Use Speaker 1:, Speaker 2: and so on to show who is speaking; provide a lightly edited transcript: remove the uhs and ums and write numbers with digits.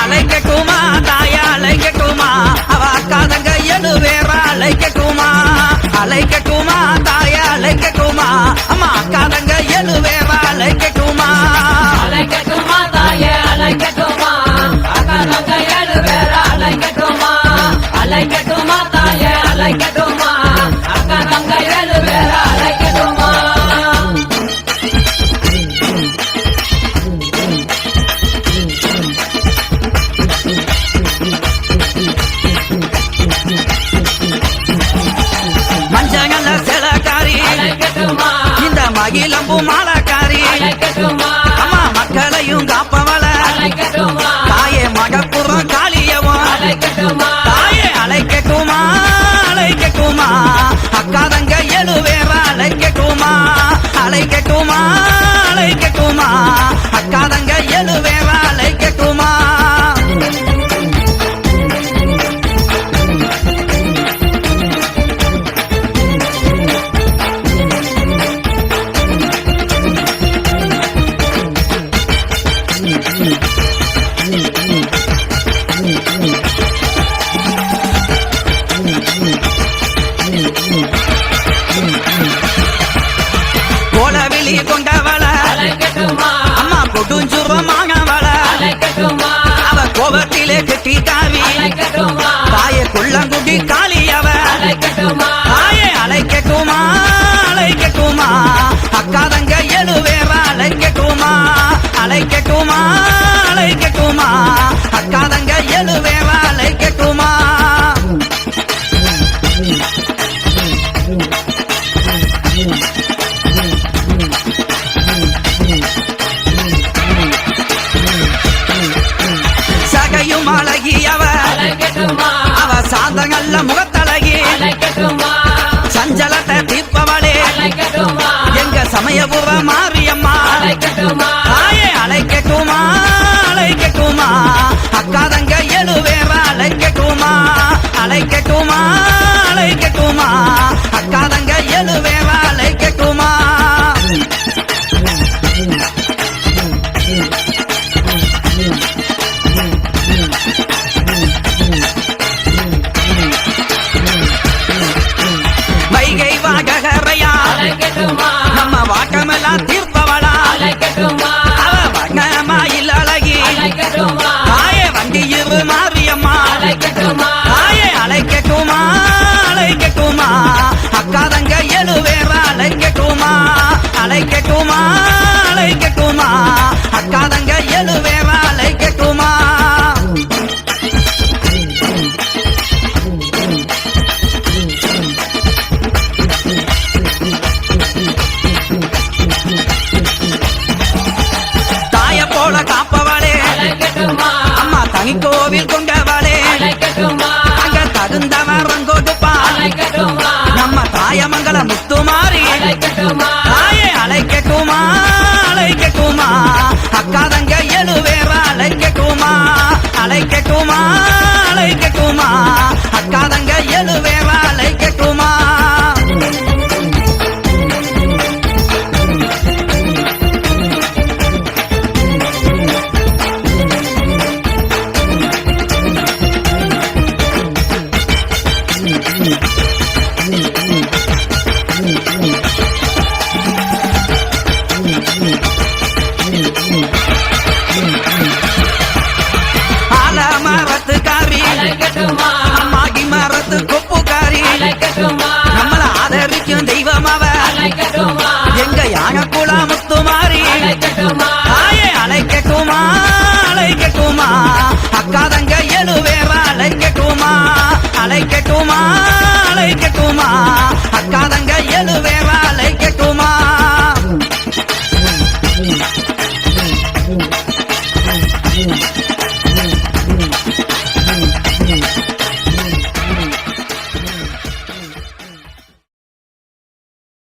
Speaker 1: அலைக்கட்டுமா தாய அலைக்கட்டுமா அம்மா அக்காதங்க எழுவேவா அலைக்கட்டுமா
Speaker 2: அலைக்கட்டுமா தாய அலைக்கட்டுமா அக்காதங்க எழுவேரா அலைக்கட்டுமா அலைக்கட்டுமா தாய அலைக்கட்டுமா அக்காதங்க எழுவேரா அலைக்கட்டுமா
Speaker 1: இந்த மகிழம்பு மாலக்காரி அம்மா மக்களையும் காப்பவள தாயே மகப்புறம் காளியவன் தாயே அழைக்கட்டுமா அழைக்கட்டுமா அக்காதங்க எழுவேவா அழைக்கட்டுமா அழைக்கட்டுமா அழைக்கட்டுமா அக்காதங்க எழுவேவா அழைக்கட்டுமா கோலவிழி கொண்டவள அம்மா கொடுஞ்சுரமானவள அவ கோபத்திலே கட்டி காவி தாயே குள்ளங்குடி காளியவ தாயே அழைக்கட்டுமா அழைக்கட்டுமா அக்காதங்க எழுவேவா அழைக்கட்டுமா அழைக்கட்டுமா அழைக்கட்டுமா அக்காதங்க எழுவேவா அழைக்கட்டுமா சகையும் அழகியவ அவ சாந்தங்கள்ல முகத்தழகி சஞ்சலத்தை தீர்ப்பவளே எங்க சமயபுர மாரியம்மா தாயே அழைக்கட்டுமா அழைக்கட்டுமா அக்காதங்க எழுவேவா அழைக்கட்டுமா அழைக்கட்டுமா அழைக்கட்டுமா அக்காதங்க எழுவேவா அழைக்கட்டுமா வைகை வாகரையா நம்ம வாக்கமெல்லாம் தீர்ப்பவளா அவ வண்ணமாயில் அழகி தாயே வண்டியிரு மாரியம்மா தாயே அழைக்கட்டுமா அழைக்கட்டுமா அக்காதங்க எழுவேவா அழைக்கட்டுமா அழைக்கட்டுமா அழைக்கட்டுமா அக்காதங்க எழுவேவா அழைக்கட்டுமா தாய போல காப்பவளே அம்மா தனி கோவில் கொண்டவளே அங்க தகுந்த மரம் கொடுப்பா நம்ம தாயமங்கல முத்துமாரி தாயே அழைக்கட்டுமா அழைக்கட்டுமா அக்காதங்க எழுவேவா அழைக்கட்டுமா அழைக்கட்டுமா அழைக்கட்டுமா அக்காதங்க எழுவேவா அழைக்கட்டுமா ஆலமரத்துக்காரி அம்மாகி மரத்து கொப்புக்காரி நம்மள ஆதரிக்கும் தெய்வம் அவ எங்க யானை குளா முத்துமாரி